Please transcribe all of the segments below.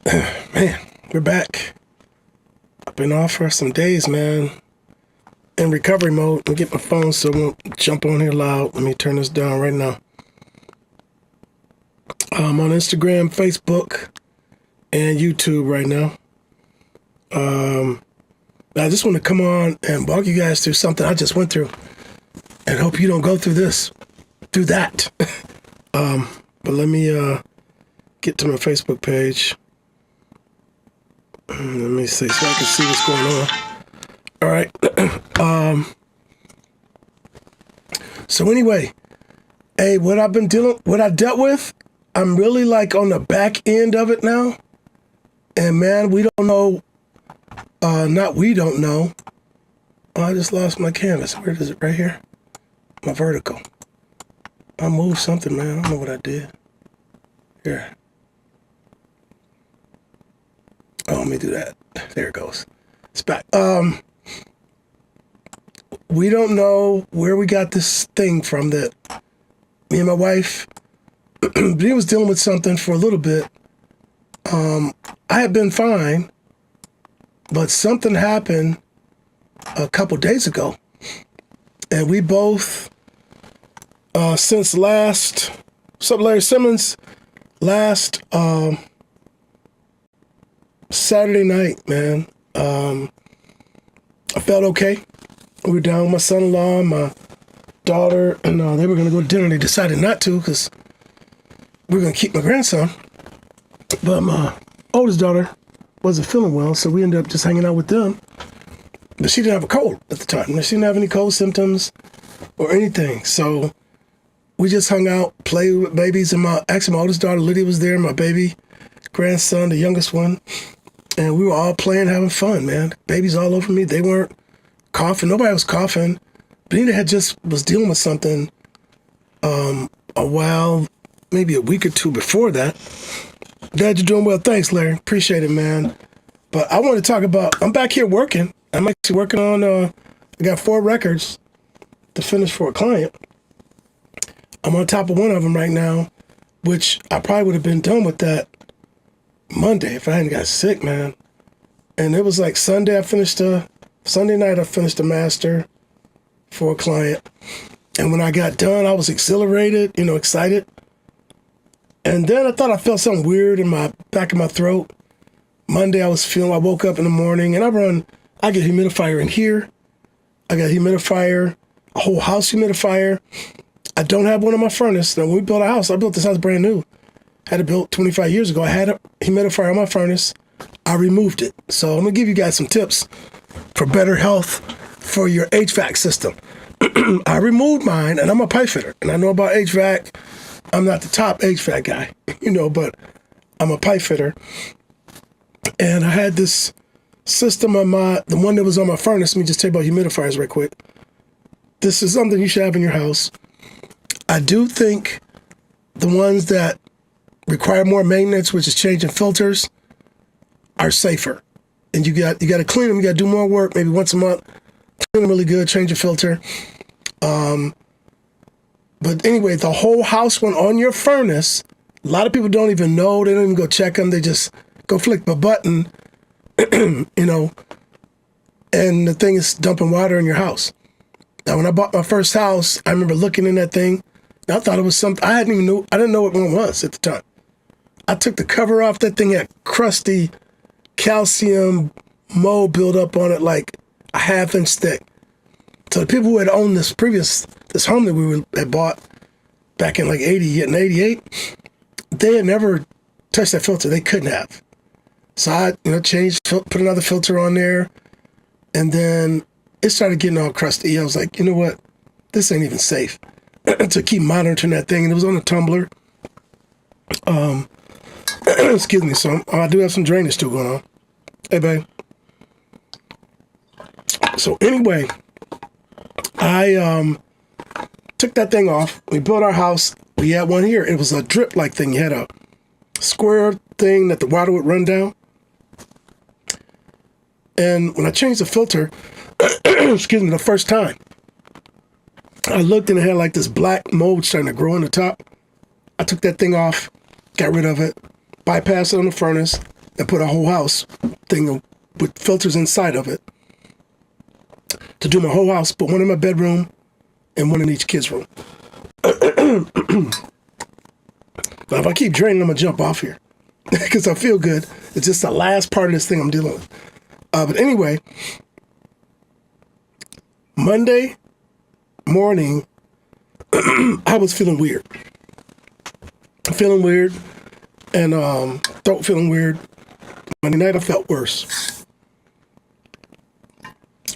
Man, we're back. I've been off for some days, man. In recovery mode. Let me get my phone so I won't jump on here loud. Let me turn this down right now. I'm on Instagram, Facebook, and YouTube right now. I just want to come on and walk you guys through something I just went through, and hope you don't go through that. But let me get to my Facebook page. Let me see so I can see what's going on. All right. So anyway, hey, what I dealt with, I'm really like on the back end of it now. And man, we don't know. We don't know. Oh, I just lost my canvas. Where is it? Right here? My vertical. I moved something, man. I don't know what I did. Here. Oh, let me do that. There it goes. It's back. We don't know where we got this thing from that me and my wife, we was dealing with something for a little bit. I had been fine, but something happened a couple days ago. And we both, since last, what's up, Larry Simmons? Last Saturday night, man, I felt okay. We were down with my son-in-law and my daughter, and they were going to go to dinner. They decided not to because we were going to keep my grandson. But my oldest daughter wasn't feeling well, so we ended up just hanging out with them. But she didn't have a cold at the time. She didn't have any cold symptoms or anything. So we just hung out, played with babies, and my oldest daughter, Lydia, was there, my baby grandson, the youngest one. And we were all playing, having fun, man. Babies all over me. They weren't coughing. Nobody was coughing. Benita was dealing with something a while, maybe a week or two before that. Dad, you're doing well. Thanks, Larry. Appreciate it, man. But I want to talk about, I'm back here working. I'm actually working on, I got 4 records to finish for a client. I'm on top of one of them right now, which I probably would have been done with that Monday if I hadn't got sick, man. And it was like Sunday night I finished a master for a client. And when I got done, I was exhilarated, excited. And then I thought I felt something weird in my back of my throat. Monday I woke up in the morning and I get a humidifier in here. I got a humidifier, a whole house humidifier. I don't have one in my furnace. Now when we built a house, I built this house brand new. Had it built 25 years ago. I had a humidifier on my furnace. I removed it. So I'm gonna give you guys some tips for better health for your HVAC system. I removed mine, and I'm a pipe fitter, and I know about HVAC. I'm not the top HVAC guy, but I'm a pipe fitter. And I had this system on the one that was on my furnace. Let me just tell you about humidifiers right quick. This is something you should have in your house. I do think the ones that require more maintenance, which is changing filters, are safer. And you got to clean them. You got to do more work, maybe once a month. Clean them really good, change your filter. But anyway, the whole house one on your furnace, a lot of people don't even know. They don't even go check them. They just go flick the button, and the thing is dumping water in your house. Now, when I bought my first house, I remember looking in that thing. And I thought it was something. I didn't know what one was at the time. I took the cover off. That thing had crusty calcium mold build up on it like a half-inch thick. So the people who had owned this home that had bought back in like 80 and 88, they had never touched that filter. They couldn't have. So I, changed, put another filter on there, and then it started getting all crusty. I was like, you know what? This ain't even safe to keep monitoring that thing. And it was on a tumbler. Excuse me. So I do have some drainage still going on. Hey, babe. So anyway, I took that thing off. We built our house. We had one here. It was a drip-like thing. You had a square thing that the water would run down. And when I changed the filter, excuse me, the first time, I looked and it had like this black mold starting to grow on the top. I took that thing off, got rid of it, bypassed it on the furnace, and put a whole house thing with filters inside of it to do my whole house. Put one in my bedroom and one in each kid's room. But if I keep draining, I'm going to jump off here because I feel good. It's just the last part of this thing I'm dealing with. But anyway, Monday morning, I was feeling weird. And throat feeling weird. Monday night, I felt worse.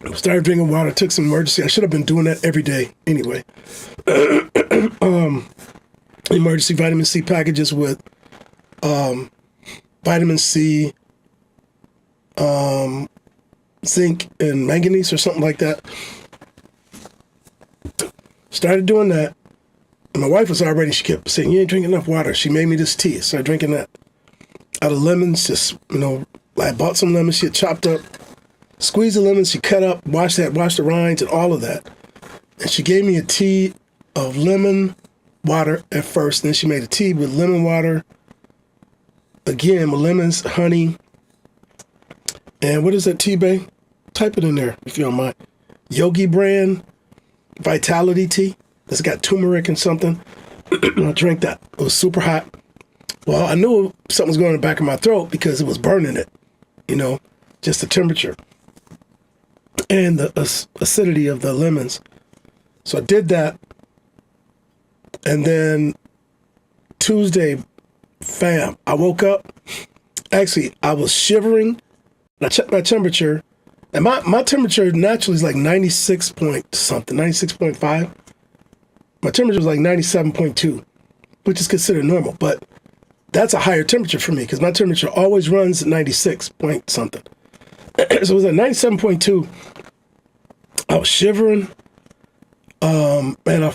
I started drinking water, took some emergency. I should have been doing that every day anyway. Emergency vitamin C packages with vitamin C, zinc, and manganese or something like that. Started doing that. And my wife was already, she kept saying, you ain't drinking enough water. She made me this tea. I started drinking that out of lemons. Just, I bought some lemons. She had chopped up, squeezed the lemons. She cut up, washed the rinds and all of that. And she gave me a tea of lemon water at first. Then she made a tea with lemon water, again, with lemons, honey. And what is that tea, babe? Type it in there if you don't mind. Yogi brand Vitality tea. It's got turmeric and something. I drank that. It was super hot. Well, I knew something was going in the back of my throat because it was burning it, just the temperature and the acidity of the lemons. So I did that. And then Tuesday, I woke up. Actually, I was shivering. And I checked my temperature. And my temperature naturally is like 96 point something, 96.5. My temperature was like 97.2, which is considered normal. But that's a higher temperature for me because my temperature always runs at 96 point something. So it was at 97.2. I was shivering. And I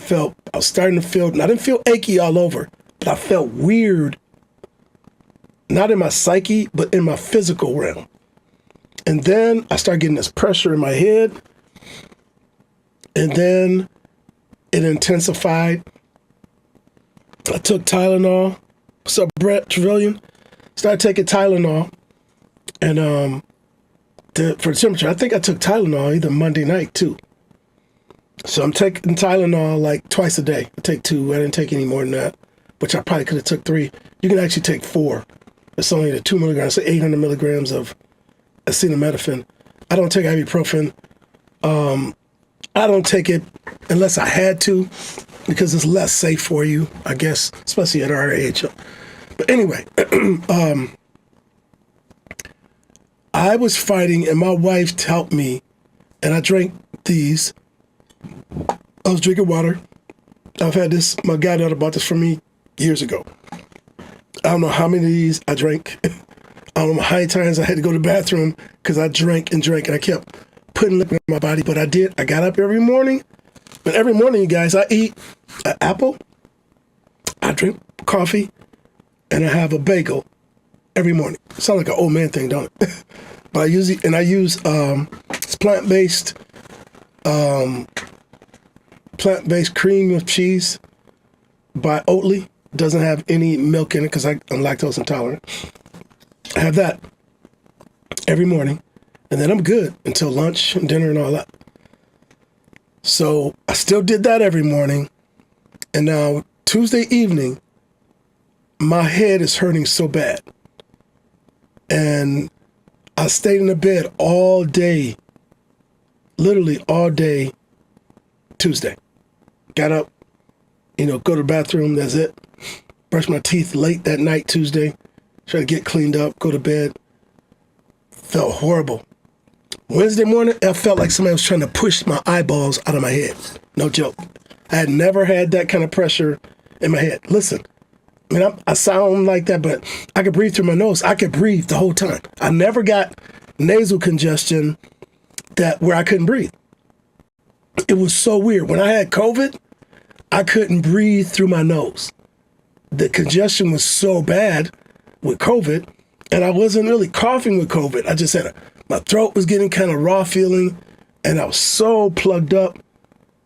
was starting to feel, and I didn't feel achy all over, but I felt weird, not in my psyche, but in my physical realm. And then I started getting this pressure in my head, and then it intensified. I took Tylenol. What's up, Brett Trevelyan? Started taking Tylenol, and for the temperature, I think I took Tylenol either Monday night too. So I'm taking Tylenol like twice a day. I take 2. I didn't take any more than that, which I probably could have took 3. You can actually take 4. It's only the 2 milligrams, so 800 milligrams of acetaminophen. I don't take ibuprofen. I don't take it unless I had to because it's less safe for you, I guess, especially at our age. But anyway, I was fighting and my wife helped me and I drank these. I was drinking water. I've had this, my goddaughter bought this for me years ago. I don't know how many of these I drank. I don't know how many times I had to go to the bathroom because I drank and I kept putting liquid in my body, but I did. I got up every morning. And every morning, you guys, I eat an apple, I drink coffee, and I have a bagel every morning. Sounds like an old man thing, don't it? But I use it's plant-based cream with cheese by Oatly. Doesn't have any milk in it because I'm lactose intolerant. I have that every morning, and then I'm good until lunch and dinner and all that. So I still did that every morning, and now Tuesday evening, my head is hurting so bad, and I stayed in the bed all day, literally all day Tuesday. Got up, go to the bathroom, that's it. Brushed my teeth late that night Tuesday. Try to get cleaned up, go to bed. Felt horrible. Wednesday morning, I felt like somebody was trying to push my eyeballs out of my head. No joke. I had never had that kind of pressure in my head. Listen, I sound like that, but I could breathe through my nose. I could breathe the whole time. I never got nasal congestion where I couldn't breathe. It was so weird. When I had COVID, I couldn't breathe through my nose. The congestion was so bad with COVID, and I wasn't really coughing with COVID. I just had my throat was getting kind of raw feeling, and I was so plugged up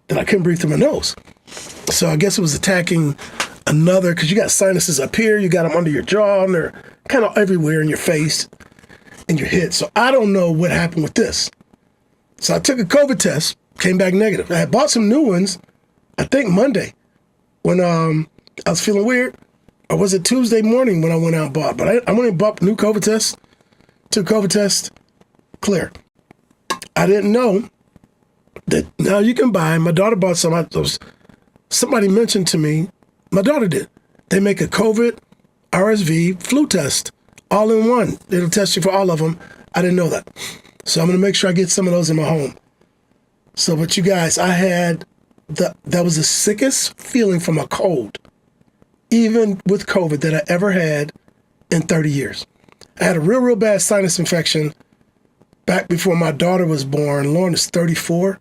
that I couldn't breathe through my nose. So I guess it was attacking another, because you got sinuses up here, you got them under your jaw, and they're kind of everywhere in your face and your head. So I don't know what happened with this. So I took a COVID test, came back negative. I had bought some new ones, I think Monday, when I was feeling weird. Or was it Tuesday morning when I went out and bought? But I went and bought new COVID tests, took COVID test, clear. I didn't know that now you can buy, my daughter bought some, somebody mentioned to me, my daughter did. They make a COVID, RSV, flu test, all in one. It'll test you for all of them. I didn't know that. So I'm going to make sure I get some of those in my home. So, but you guys, that was the sickest feeling from a cold, even with COVID, that I ever had in 30 years. I had a real bad sinus infection back before my daughter was born. Lauren is 34.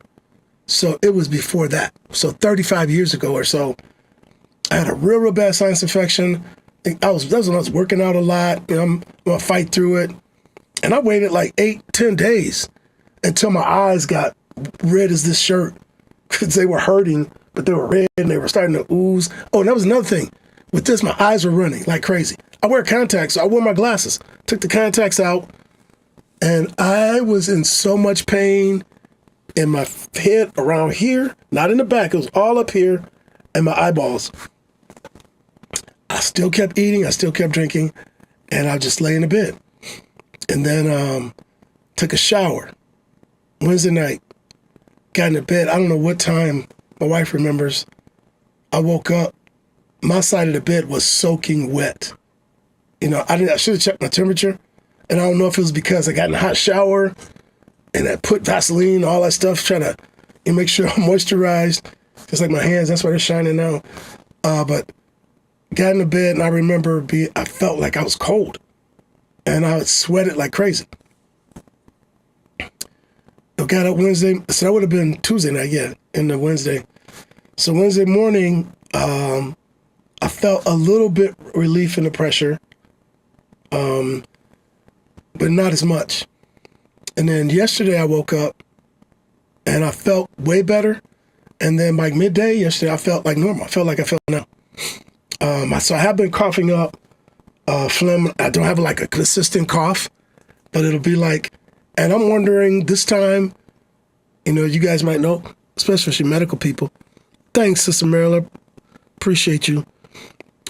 So it was before that. So 35 years ago or so, I had a real bad sinus infection. That was when I was working out a lot. I'm going to fight through it. And I waited like 8-10 days until my eyes got red as this shirt because they were hurting, but they were red and they were starting to ooze. Oh, and that was another thing. With this, my eyes were running like crazy. I wear contacts, so I wore my glasses. Took the contacts out, and I was in so much pain in my head around here, not in the back. It was all up here, and my eyeballs. I still kept eating. I still kept drinking, and I just lay in the bed. And then took a shower. Wednesday night, got in the bed. I don't know what time. My wife remembers. I woke up. My side of the bed was soaking wet. I should have checked my temperature. And I don't know if it was because I got in a hot shower and I put Vaseline, all that stuff, trying to make sure I'm moisturized. Just like my hands, that's why they're shining now. But got in the bed and I remember I felt like I was cold. And I sweated like crazy. I got up Wednesday, so that would have been Tuesday night, yeah, in the Wednesday. So Wednesday morning, I felt a little bit relief in the pressure, but not as much. And then yesterday I woke up and I felt way better. And then by midday yesterday, I felt like normal. I felt like I felt now. So I have been coughing up phlegm. I don't have like a consistent cough, but it'll be like, and I'm wondering this time, you guys might know, especially medical people. Thanks, Sister Marilyn. Appreciate you.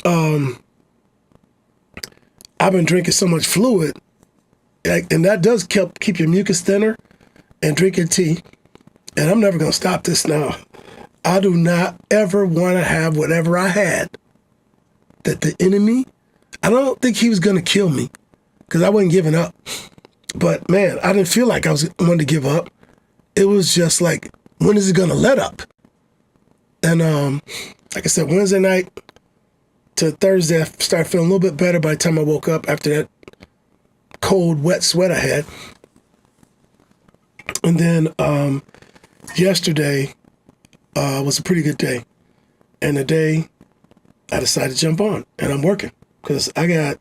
I've been drinking so much fluid, and that does keep your mucus thinner, and drinking tea. And I'm never going to stop this now. I do not ever want to have whatever I had that the enemy, I don't think he was going to kill me because I wasn't giving up. But man, I didn't feel like I was wanting to give up. It was just like, when is it going to let up? And like I said, Wednesday night to Thursday, I started feeling a little bit better by the time I woke up after that cold, wet sweat I had. And then yesterday was a pretty good day. And the day I decided to jump on, and I'm working because I got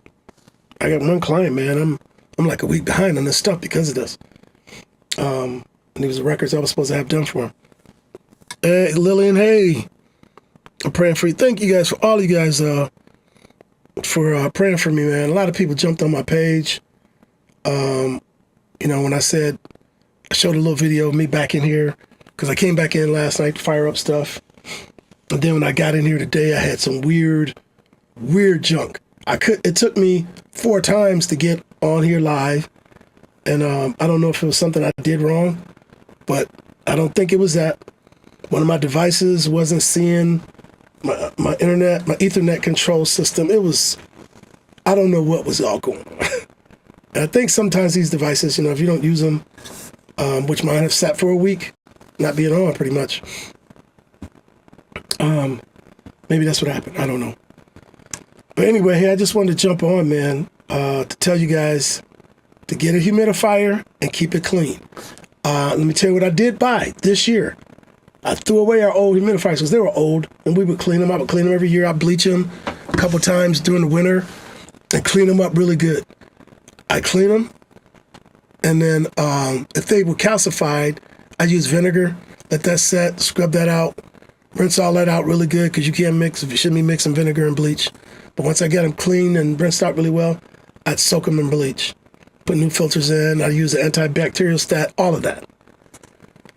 one client, man. I'm like a week behind on this stuff because of this. And these were records I was supposed to have done for him. Hey, Lillian, hey. I'm praying for you. Thank you guys, for all you guys for praying for me, man. A lot of people jumped on my page. When I said, I showed a little video of me back in here because I came back in last night to fire up stuff. And then when I got in here today, I had some weird junk. It took me 4 times to get on here live. And I don't know if it was something I did wrong, but I don't think it was that. One of my devices wasn't seeing my internet, my Ethernet control system. I don't know what was all going on. And I think sometimes these devices, if you don't use them, which mine have sat for a week, not being on pretty much. Maybe that's what happened. I don't know. But anyway, hey, I just wanted to jump on, man, to tell you guys to get a humidifier and keep it clean. Let me tell you what I did buy this year. I threw away our old humidifiers because they were old, and we would clean them. I would clean them every year. I bleach them a couple times during the winter and clean them up really good. I clean them, and then if they were calcified, I use vinegar, let that set, scrub that out, rinse all that out really good because you shouldn't be mixing vinegar and bleach. But once I get them clean and rinsed out really well, I'd soak them in bleach. Put new filters in. I use the antibacterial stat, all of that.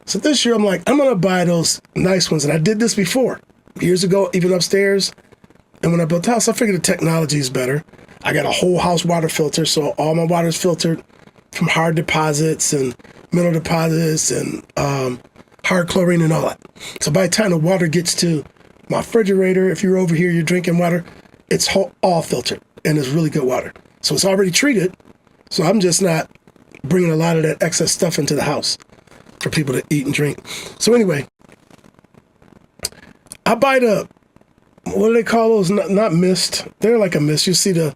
So this year I'm like, I'm going to buy those nice ones. And I did this before, years ago, even upstairs. And when I built the house, I figured the technology is better. I got a whole house water filter, so all my water is filtered from hard deposits and mineral deposits and hard chlorine and all that. So by the time the water gets to my refrigerator, if you're over here, you're drinking water, it's all filtered and it's really good water. So it's already treated. So I'm just not bringing a lot of that excess stuff into the house for people to eat and drink. So anyway, I buy what do they call those? Not mist. They're like a mist. You see the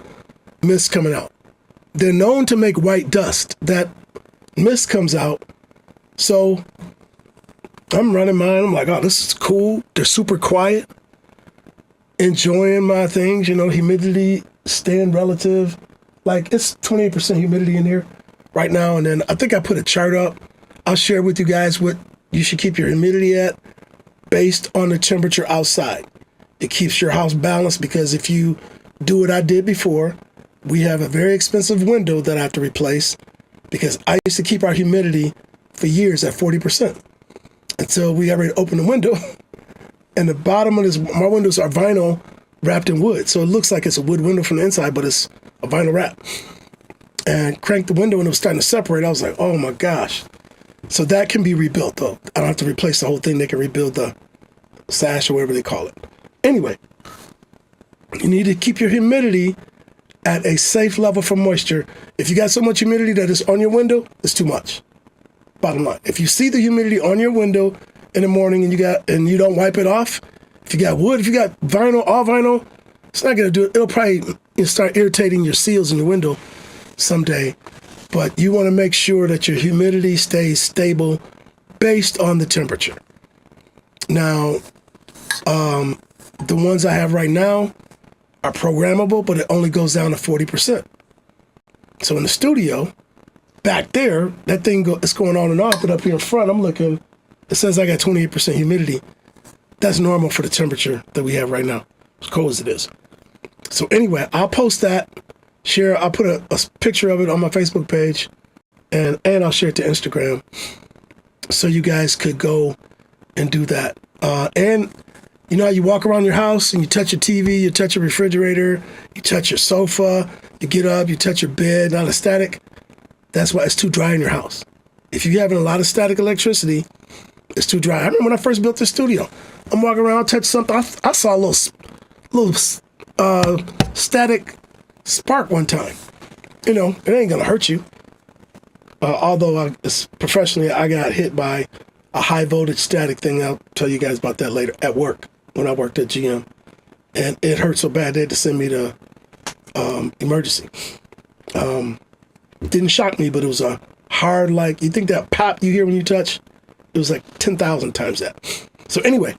mist coming out. They're known to make white dust. That mist comes out. So I'm running mine. I'm like, oh, this is cool. They're super quiet. Enjoying my things, humidity staying relative. Like it's 28% humidity in here right now. And then I think I put a chart up. I'll share with you guys what you should keep your humidity at based on the temperature outside. It keeps your house balanced because if you do what I did before, we have a very expensive window that I have to replace because I used to keep our humidity for years at 40% until we ever opened the window. And the bottom of my windows are vinyl wrapped in wood. So it looks like it's a wood window from the inside, but it's a vinyl wrap. And cranked the window and it was starting to separate. I was like, oh my gosh. So that can be rebuilt though. I don't have to replace the whole thing. They can rebuild the sash or whatever they call it. Anyway, you need to keep your humidity at a safe level for moisture. If you got so much humidity that is on your window, it's too much. Bottom line. If you see the humidity on your window in the morning and you don't wipe it off, if you got wood, if you got vinyl, all vinyl, it's not going to do it. It'll probably start irritating your seals in your window someday. But you want to make sure that your humidity stays stable based on the temperature. Now, the ones I have right now are programmable, but it only goes down to 40%. So in the studio, back there, that thing it's going on and off, but up here in front, I'm looking, it says I got 28% humidity. That's normal for the temperature that we have right now, as cold as it is. So anyway, I'll post that, share, I'll put a picture of it on my Facebook page, and I'll share it to Instagram, so you guys could go and do that. And you know how you walk around your house and you touch your TV, you touch your refrigerator, you touch your sofa, you get up, you touch your bed, not a static. That's why it's too dry in your house. If you're having a lot of static electricity, it's too dry. I remember when I first built this studio, I'm walking around, touch something, I saw a little static spark one time. It ain't gonna hurt you. Although professionally, I got hit by a high voltage static thing. I'll tell you guys about that later at work when I worked at GM. And it hurt so bad they had to send me to emergency. It didn't shock me, but it was a hard, you think that pop you hear when you touch? It was like 10,000 times that. So anyway,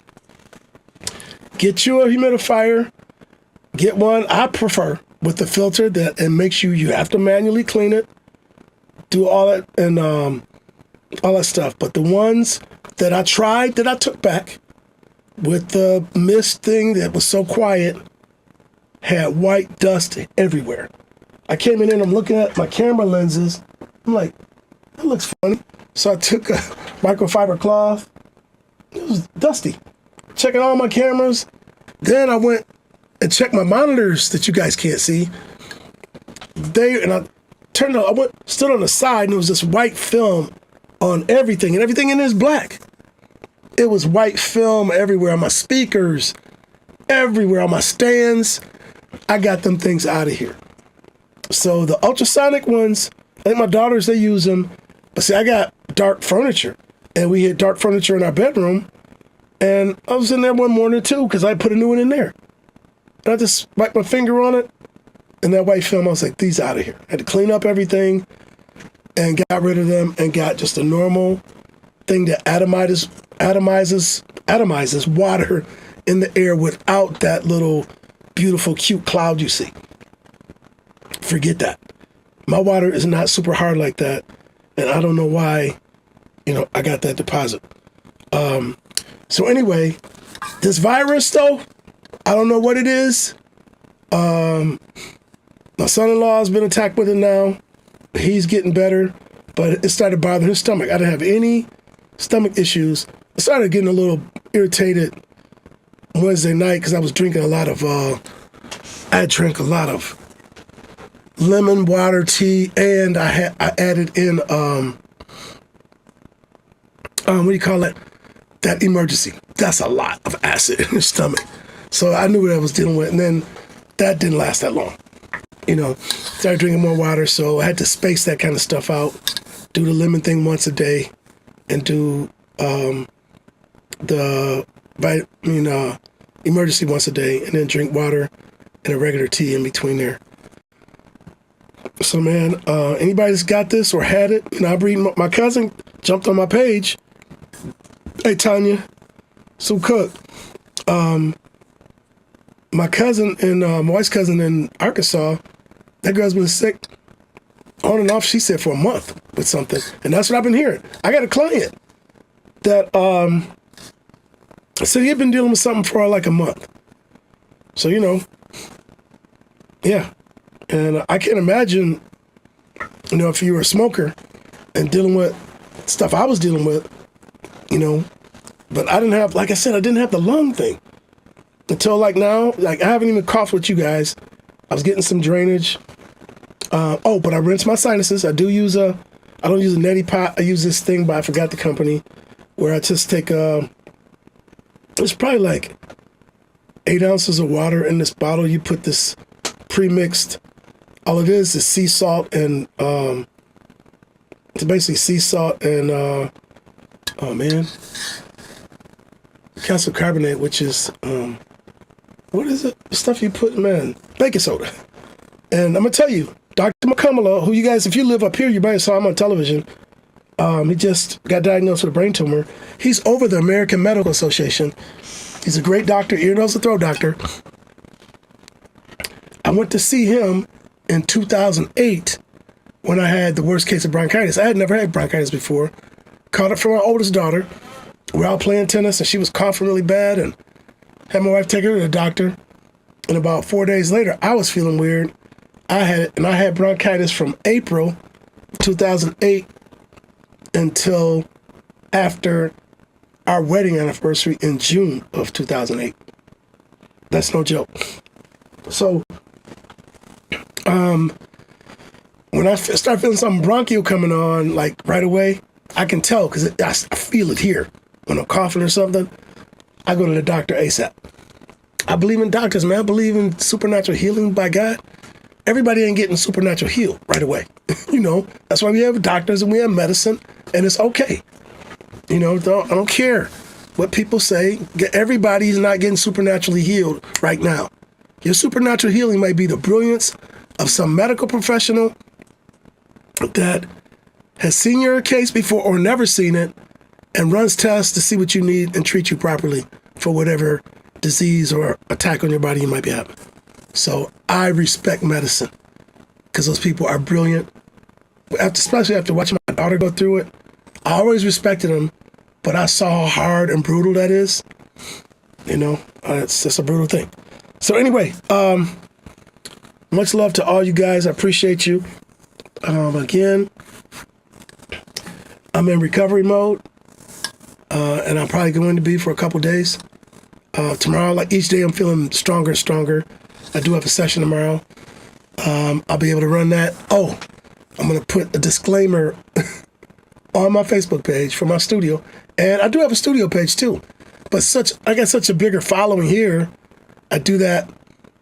get you a humidifier. Get one, I prefer, with the filter and make sure you have to manually clean it. Do all that and all that stuff. But the ones that I tried, that I took back with the mist thing that was so quiet, had white dust everywhere. I came in and I'm looking at my camera lenses. I'm like, that looks funny. So I took a microfiber cloth. It was dusty. Checking all my cameras. Then I went and checked my monitors that you guys can't see. I stood on the side and there was this white film on everything, and everything in it is black. It was white film everywhere on my speakers, everywhere on my stands. I got them things out of here. So the ultrasonic ones, I think my daughters, they use them. But see, I got dark furniture, and we had dark furniture in our bedroom. And I was in there one morning too, because I put a new one in there. And I just wiped my finger on it, and that white film, I was like, these out of here. I had to clean up everything and got rid of them and got just a normal thing that atomizes water in the air without that little beautiful, cute cloud you see. Forget that. My water is not super hard like that, and I don't know why, I got that deposit. So anyway, This virus, though, I don't know what it is. My son-in-law has been attacked with it now. He's getting better, but it started bothering his stomach. I didn't have any stomach issues. I started getting a little irritated Wednesday night because I was drinking a lot of, I drank a lot of lemon water tea, and I added in, what do you call it? That emergency. That's a lot of acid in your stomach. So I knew what I was dealing with, and then that didn't last that long. Started drinking more water, so I had to space that kind of stuff out, do the lemon thing once a day, and do the emergency once a day, and then drink water and a regular tea in between there. So, man, anybody that's got this or had it, I'm reading, my cousin jumped on my page. Hey, Tanya, Sue Cook. My cousin and my wife's cousin in Arkansas, that girl's been sick on and off, she said, for a month with something. And that's what I've been hearing. I got a client that said he had been dealing with something for like a month. So, yeah. And I can't imagine, if you were a smoker and dealing with stuff I was dealing with, but I didn't have, like I said, I didn't have the lung thing until like now. Like I haven't even coughed with you guys. I was getting some drainage. But I rinse my sinuses. I don't use a neti pot. I use this thing, but I forgot the company, where I just take it's probably like 8 ounces of water in this bottle. You put this pre-mixed, all it is sea salt and, it's basically sea salt and, calcium carbonate, which is, what is it? The stuff you put, baking soda. And I'm going to tell you, Dr. McCullough, who you guys, if you live up here, you might have saw him on television. He just got diagnosed with a brain tumor. He's over the American Medical Association. He's a great doctor, ear, nose, and throat doctor. I went to see him in 2008 when I had the worst case of bronchitis. I had never had bronchitis before. Caught it from my oldest daughter. We're out playing tennis, and she was coughing really bad, and had my wife take her to the doctor. And about 4 days later, I was feeling weird. I had bronchitis from April 2008 until after our wedding anniversary in June of 2008. That's no joke. So, when I start feeling something bronchial coming on, like right away, I can tell because I feel it here. When I'm coughing or something, I go to the doctor ASAP. I believe in doctors, man. I believe in supernatural healing by God. Everybody ain't getting supernatural healed right away. That's why we have doctors and we have medicine, and it's okay. I don't care what people say. Everybody's not getting supernaturally healed right now. Your supernatural healing might be the brilliance of some medical professional that has seen your case before or never seen it and runs tests to see what you need and treat you properly for whatever disease or attack on your body you might be having. So I respect medicine because those people are brilliant. Especially after watching my daughter go through it, I always respected them, but I saw how hard and brutal that is. It's just a brutal thing. So anyway, much love to all you guys. I appreciate you. Again, I'm in recovery mode, and I'm probably going to be for a couple days. Tomorrow, like each day, I'm feeling stronger and stronger. I do have a session tomorrow. I'll be able to run that. Oh, I'm going to put a disclaimer on my Facebook page for my studio. And I do have a studio page too. But I got such a bigger following here. I do that.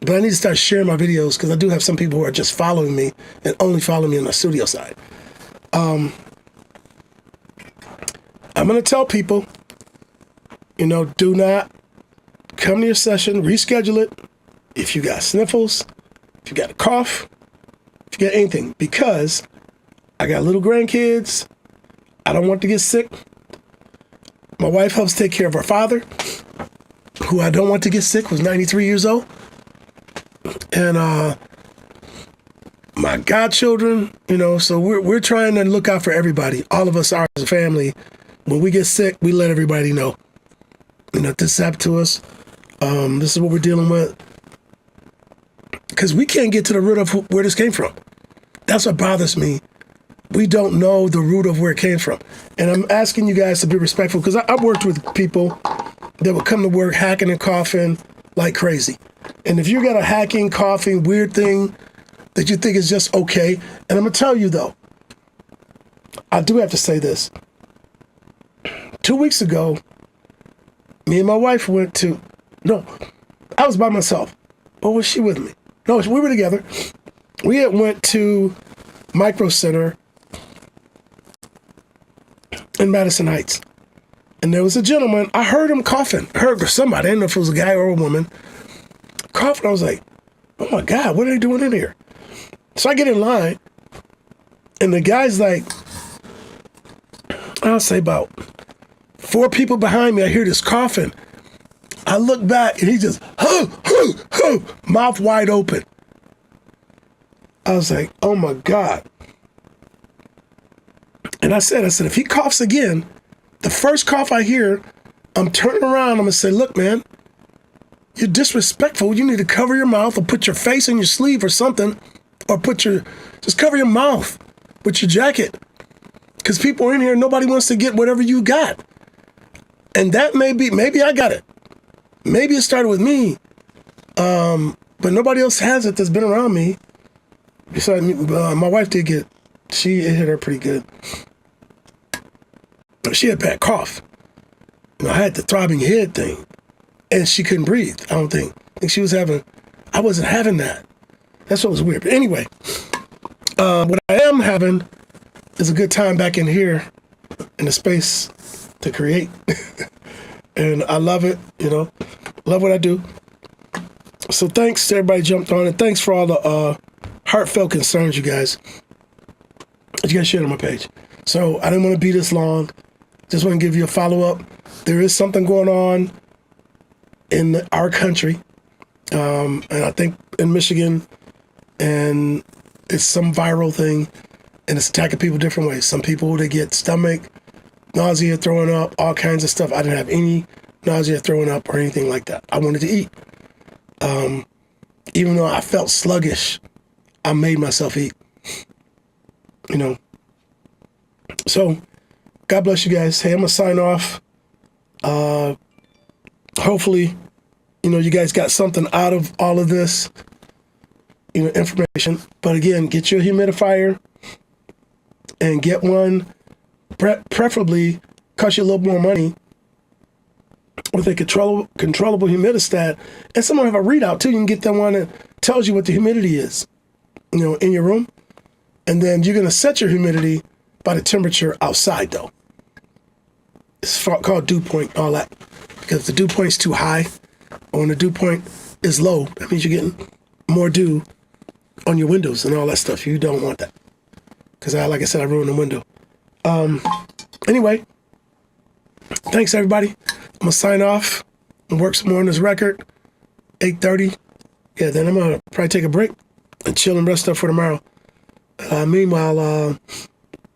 But I need to start sharing my videos because I do have some people who are just following me and only follow me on the studio side. I'm going to tell people, do not come to your session, reschedule it if you got sniffles, if you got a cough, if you got anything, because I got little grandkids. I don't want to get sick. My wife helps take care of our father, who I don't want to get sick, who's 93 years old. And my godchildren, so we're trying to look out for everybody. All of us are as a family. When we get sick, we let everybody know. This happened to us. This is what we're dealing with. Because we can't get to the root of where this came from. That's what bothers me. We don't know the root of where it came from. And I'm asking you guys to be respectful, because I've worked with people that would come to work hacking and coughing like crazy. And if you got a hacking, coughing, weird thing that you think is just okay, and I'm going to tell you though, I do have to say this. 2 weeks ago, me and my wife I was by myself. Or was she with me? No, we were together. We had went to Micro Center in Madison Heights. And there was a gentleman, I heard him coughing. I heard somebody, I didn't know if it was a guy or a woman, coughing. I was like, oh my God, what are they doing in here? So I get in line, and the guy's like, I'll say about 4 people behind me, I hear this coughing. I look back, and he just, mouth wide open. I was like, oh my God. And I said, if he coughs again, the first cough I hear, I'm turning around, I'm gonna say, look, man, you're disrespectful. You need to cover your mouth or put your face in your sleeve or something, or just cover your mouth with your jacket. Because people are in here, nobody wants to get whatever you got. And that maybe I got it. Maybe it started with me, but nobody else has it that's been around me. Besides me, my wife did it hit her pretty good. She had a bad cough. I had the throbbing head thing, and she couldn't breathe. I think I wasn't having that. That's what was weird. But anyway, what I am having is a good time back in here in the space to create. And I love it, love what I do. So thanks to everybody jumped on, and thanks for all the heartfelt concerns you guys shared on my page. So I didn't want to be this long. Just want to give you a follow-up. There is something going on in our country, and I think in Michigan, and it's some viral thing, and it's attacking people different ways. Some people, they get stomach, nausea, throwing up, all kinds of stuff. I didn't have any nausea, throwing up, or anything like that. I wanted to eat. Even though I felt sluggish, I made myself eat. So, God bless you guys. Hey, I'm going to sign off. Hopefully, you guys got something out of all of this, information. But again, get your humidifier and get one, preferably cost you a little more money, with a controllable humidistat. And some of them have a readout too. You can get that one that tells you what the humidity is, in your room. And then you're going to set your humidity by the temperature outside though. It's called dew point, all that. Because if the dew point's too high, or when the dew point is low, that means you're getting more dew on your windows and all that stuff. You don't want that. Because like I said, I ruined the window. Anyway, thanks everybody. I'm going to sign off and work some more on this record. 8:30. Yeah, then I'm going to probably take a break and chill and rest up for tomorrow. Meanwhile,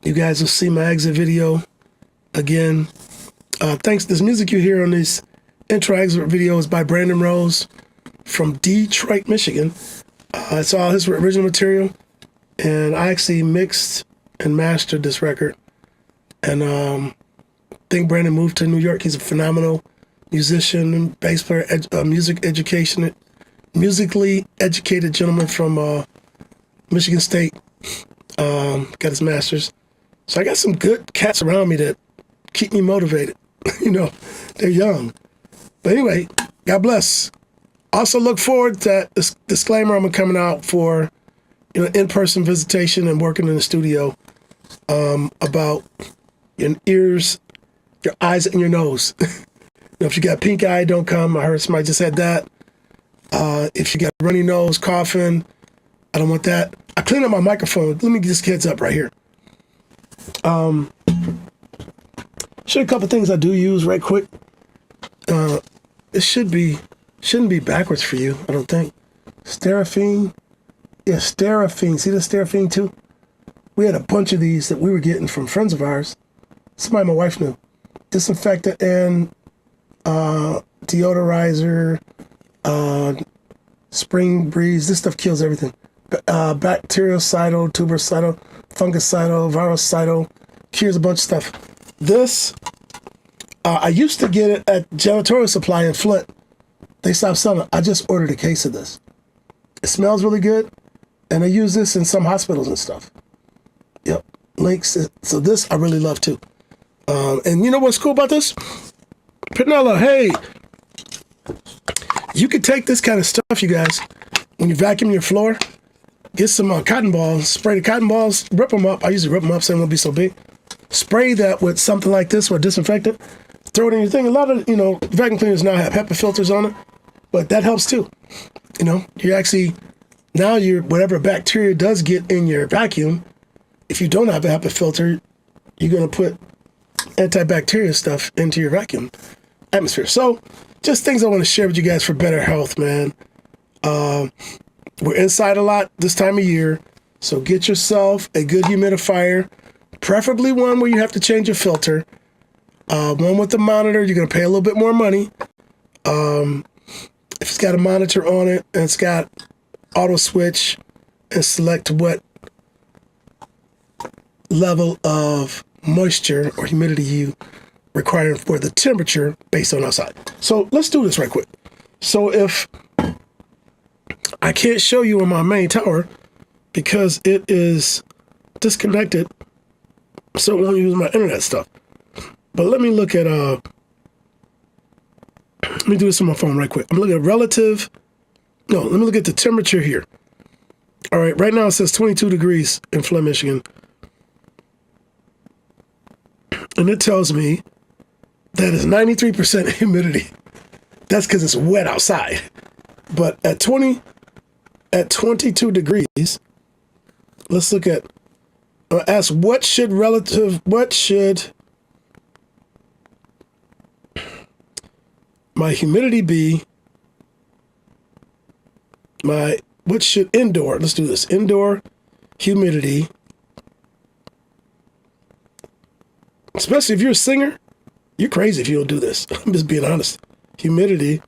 you guys will see my exit video again. Thanks. This music you hear on this intro exit video is by Brandon Rose from Detroit, Michigan. It's all his original material. And I actually mixed and mastered this record. And I think Brandon moved to New York. He's a phenomenal musician and bass player, musically educated gentleman from Michigan State. Got his master's. So I got some good cats around me that keep me motivated. They're young. But anyway, God bless. Also look forward to that disclaimer I'm coming out for in-person visitation and working in the studio about your ears, your eyes, and your nose. If you got pink eye, don't come. I heard somebody just had that. If you got runny nose, coughing, I don't want that. I cleaned up my microphone. Let me get this heads up right here. Show a couple things I do use right quick. It shouldn't be backwards for you, I don't think. Sterafine. Yeah, Sterafine. See the Sterafine too? We had a bunch of these that we were getting from friends of ours. Somebody my wife knew. Disinfectant and deodorizer, spring breeze. This stuff kills everything. Bactericidal, tubercidal, fungicidal, virucidal, cures a bunch of stuff. This, I used to get it at Janitorial Supply in Flint. They stopped selling it. I just ordered a case of this. It smells really good, and I use this in some hospitals and stuff. Yep, links. So this I really love too. And you know what's cool about this? Penella, hey, you could take this kind of stuff, you guys, when you vacuum your floor, get some cotton balls, spray the cotton balls, rip them up. I usually rip them up so they won't be so big. Spray that with something like this or disinfectant. Throw it in your thing. A lot of, vacuum cleaners now have HEPA filters on it, but that helps too. You actually, now whatever bacteria does get in your vacuum, if you don't have a HEPA filter, you're going to put antibacterial stuff into your vacuum atmosphere. So just things I want to share with you guys for better health, man. We're inside a lot this time of year, so get yourself a good humidifier, preferably one where you have to change your filter. One with the monitor, you're going to pay a little bit more money. If it's got a monitor on it and it's got auto switch and select what level of moisture or humidity you require for the temperature based on outside. So let's do this right quick. So if I can't show you on my main tower because it is disconnected, so it won't use my internet stuff. But let me look at, let me do this on my phone right quick. I'm looking at let me look at the temperature here. All right, right now it says 22 degrees in Flint, Michigan. And it tells me that it's 93% humidity. That's because it's wet outside. But at 22 degrees, let's look at, ask what should my humidity be? What should indoor, let's do this, indoor humidity, especially if you're a singer, you're crazy if you don't do this. I'm just being honest. Humidity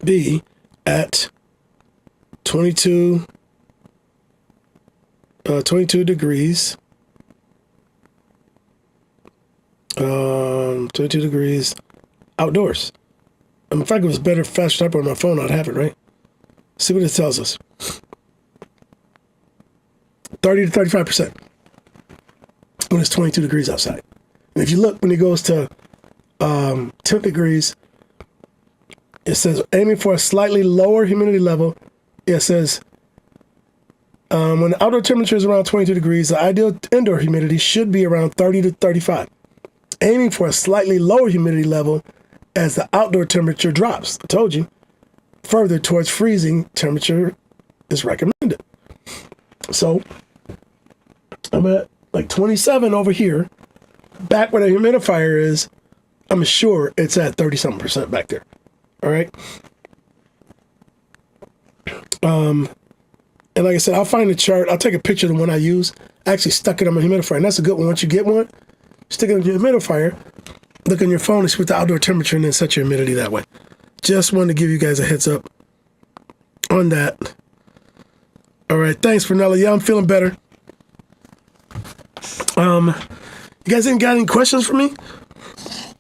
be at 22 degrees. 22 degrees outdoors. In fact, it was better faster type on my phone, I'd have it, right? See what it tells us. 30 to 35% when it's 22 degrees outside. And if you look, when it goes to 10 degrees, it says aiming for a slightly lower humidity level. It says when the outdoor temperature is around 22 degrees, the ideal indoor humidity should be around 30 to 35. Aiming for a slightly lower humidity level as the outdoor temperature drops. I told you. Further towards freezing temperature is recommended. So I'm at like 27 over here. Back where the humidifier is, I'm sure it's at 30-something% back there. All right. And like I said, I'll find the chart. I'll take a picture of the one I use. I actually stuck it on my humidifier, and that's a good one. Once you get one, stick it on your humidifier, look on your phone and see what the outdoor temperature, and then set your humidity that way. Just wanted to give you guys a heads up on that. All right, thanks, Fernella. Yeah, I'm feeling better. You guys ain't got any questions for me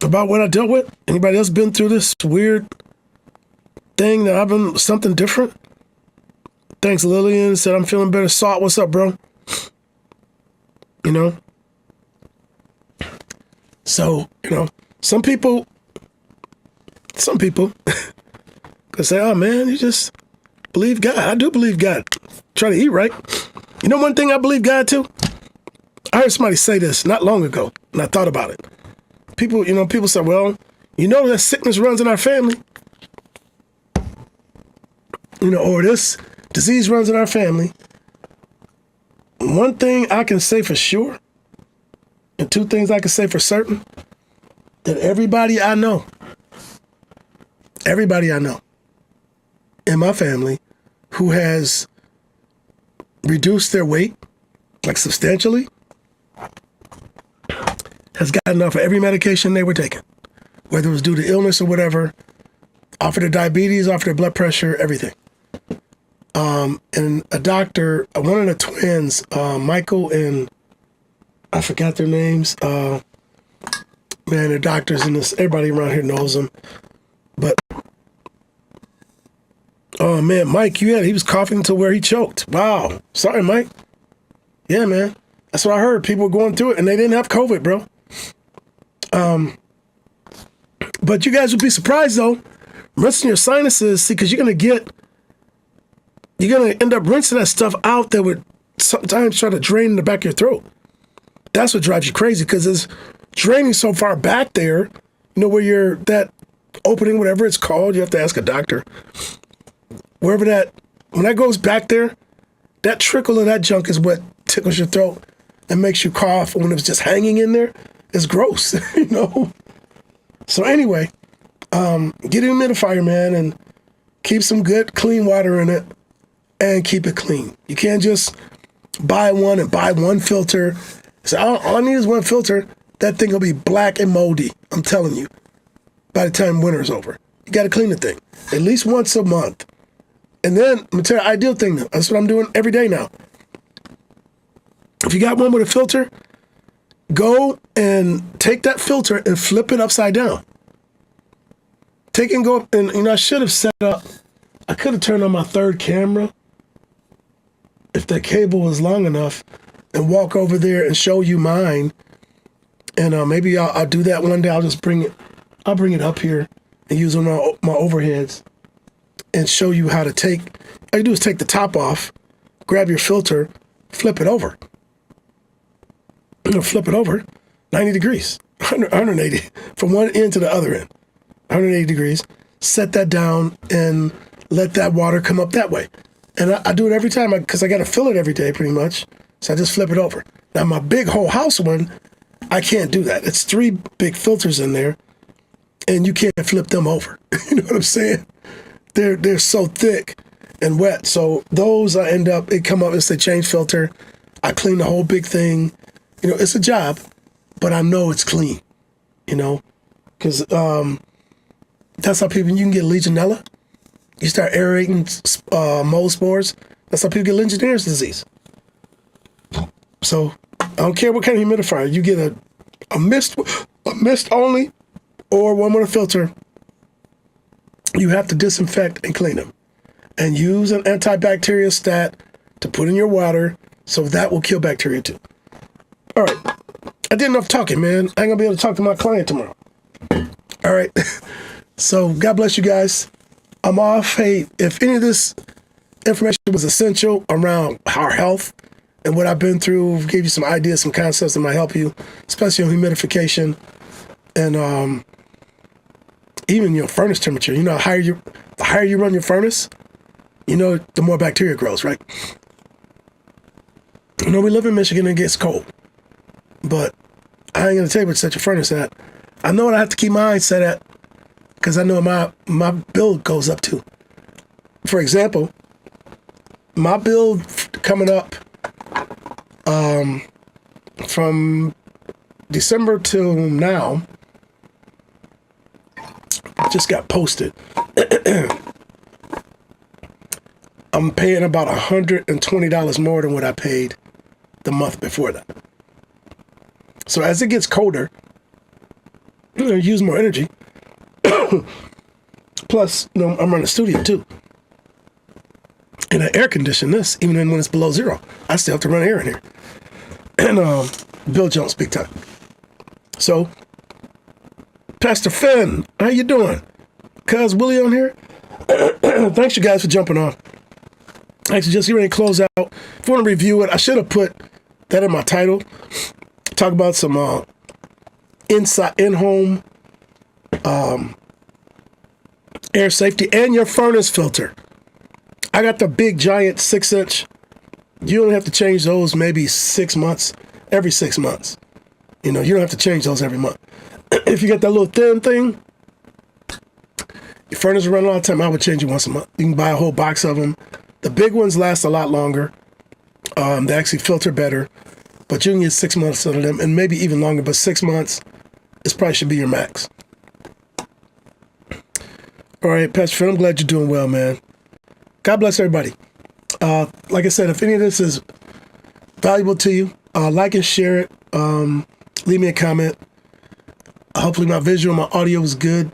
about what I dealt with? Anybody else been through this weird thing that I've been something different? Thanks, Lillian said I'm feeling better. Salt, what's up, bro? So, some people could say, oh man, you just believe God. I do believe God. Try to eat right. You know one thing I believe God too? I heard somebody say this not long ago, and I thought about it. People say, well, that sickness runs in our family. Or this disease runs in our family. One thing I can say for sure, and two things I can say for certain, that everybody I know in my family who has reduced their weight, like substantially, has gotten off of every medication they were taking. whether it was due to illness or whatever, off of their diabetes, off their blood pressure, everything. And a doctor, one of the twins, Michael and I forgot their names. Man, they're doctors in this. Everybody around here knows them. But, oh man, Mike, he was coughing to where he choked. Wow. Sorry, Mike. Yeah, man. That's what I heard. People were going through it and they didn't have COVID, bro. But you guys would be surprised though. Rinsing your sinuses, see, because you're gonna end up rinsing that stuff out that would sometimes try to drain in the back of your throat. That's what drives you crazy, because it's draining so far back there, where that opening, whatever it's called, you have to ask a doctor. When that goes back there, that trickle of that junk is what tickles your throat and makes you cough. When it's just hanging in there, it's gross, So anyway, get an humidifier, man, and keep some good, clean water in it and keep it clean. You can't just buy one and buy one filter. So all I need is one filter. That thing will be black and moldy. I'm telling you, by the time winter's over. You got to clean the thing at least once a month. And then, I'm going to tell you the ideal thing. That's what I'm doing every day now. If you got one with a filter, go and take that filter and flip it upside down. Take and go, and I should have set up, I could have turned on my third camera if that cable was long enough and walk over there and show you mine. And maybe I'll do that one day. I'll bring it up here and use on my overheads and show you how to all you do is take the top off, grab your filter, flip it over. Flip it over 90 degrees, 180, from one end to the other end, 180 degrees. Set that down and let that water come up that way. And I do it every time because I got to fill it every day pretty much. So I just flip it over. Now my big whole house one, I can't do that. It's 3 big filters in there and you can't flip them over. You know what I'm saying? They're so thick and wet. So those it come up, it's a change filter. I clean the whole big thing. It's a job, but I know it's clean, because that's how you can get Legionella. You start aerating mold spores. That's how people get Legionnaire's disease. So I don't care what kind of humidifier. You get a mist only or one with a filter. You have to disinfect and clean them. And use an antibacterial stat to put in your water, so that will kill bacteria too. All right. I did enough talking, man. I ain't gonna be able to talk to my client tomorrow. All right. So God bless you guys. I'm off. Hey, if any of this information was essential around our health and what I've been through, gave you some ideas, some concepts that might help you, especially on humidification and even your furnace temperature. The higher you run your furnace, the more bacteria grows, right? We live in Michigan and it gets cold. But I ain't going to tell you what to set your furnace at. I know what I have to keep my eyes set at because I know my build goes up too. For example, my build coming up from December till now just got posted. I'm paying about $120 more than what I paid the month before that. So as it gets colder, use more energy. Plus, I'm running a studio too. And I air condition this, even when it's below 0. I still have to run air in here. And Bill Jones, big time. So, Pastor Finn, how you doing? Cuz Willie on here? Thanks you guys for jumping on. Actually, just getting ready to close out. If you want to review it, I should have put that in my title. Talk about some in-home air safety and your furnace filter. I got the big giant 6-inch. You only have to change those maybe 6 months, every 6 months. You don't have to change those every month. If you got that little thin thing, your furnace will run all the time. I would change it once a month. You can buy a whole box of them. The big ones last a lot longer. They actually filter better. But you can get 6 months out of them, and maybe even longer. But 6 months, this probably should be your max. All right, Pastor Phil, I'm glad you're doing well, man. God bless everybody. Like I said, if any of this is valuable to you, like and share it. Leave me a comment. Hopefully my visual, my audio is good.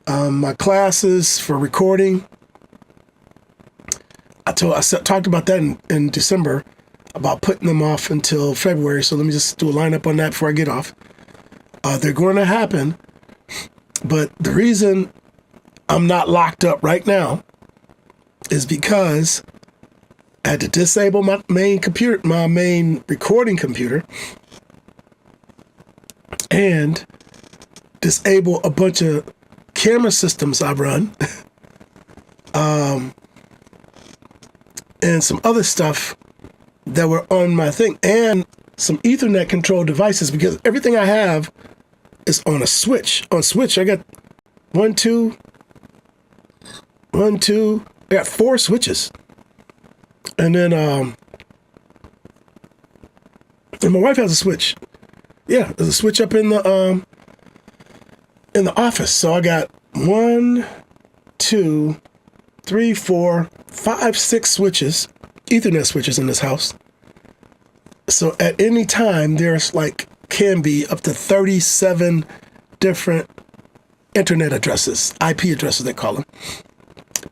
My classes for recording, I talked about that in December, about putting them off until February. So let me just do a lineup on that before I get off. They're going to happen, but the reason I'm not locked up right now is because I had to disable my main computer, my main recording computer, and disable a bunch of camera systems I run, and some other stuff that were on my thing, and some Ethernet controlled devices, because everything I have is on a switch. On switch, I got one, two. I got 4 switches. And then, and my wife has a switch. Yeah, there's a switch up in the office. So I got 1, 2, 3, 4, 5, 6 switches, Ethernet switches in this house. So at any time, there's can be up to 37 different internet addresses, IP addresses they call them,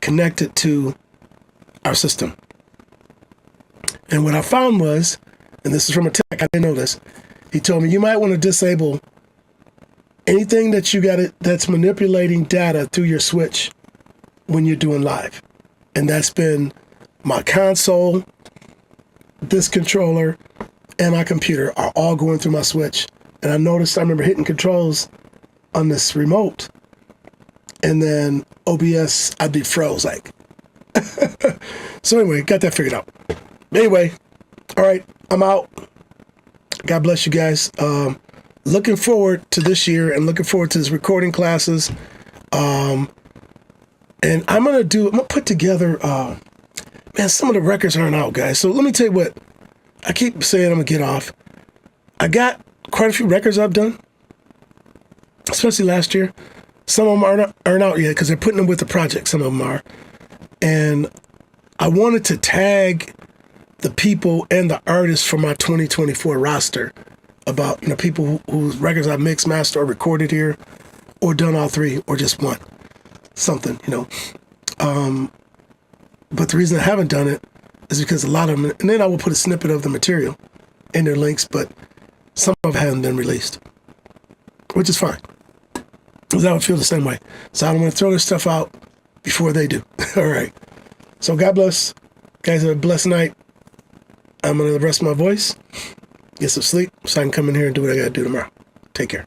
connected to our system. And what I found was, and this is from a tech, I didn't know this, he told me you might want to disable anything that you got that's manipulating data through your switch when you're doing live. And that's been my console, this controller, and my computer are all going through my switch. And I remember hitting controls on this remote, and then OBS, I'd be froze So anyway, got that figured out. Anyway, all right, I'm out. God bless you guys. Looking forward to this year and looking forward to this recording classes. And I'm gonna put together, man, some of the records aren't out, guys. So let me tell you what, I keep saying I'm gonna get off. I got quite a few records I've done, especially last year. Some of them aren't out yet because they're putting them with the project. Some of them are. And I wanted to tag the people and the artists for my 2024 roster about, people whose records I mixed, mastered, or recorded here, or done all 3, or just one. Something. But the reason I haven't done it is because a lot of them, and then I will put a snippet of the material in their links, but some of them haven't been released, which is fine, because I would feel the same way. So I don't want to throw this stuff out before they do. All right. So God bless. Guys, have a blessed night. I'm going to rest my voice, get some sleep, so I can come in here and do what I got to do tomorrow. Take care.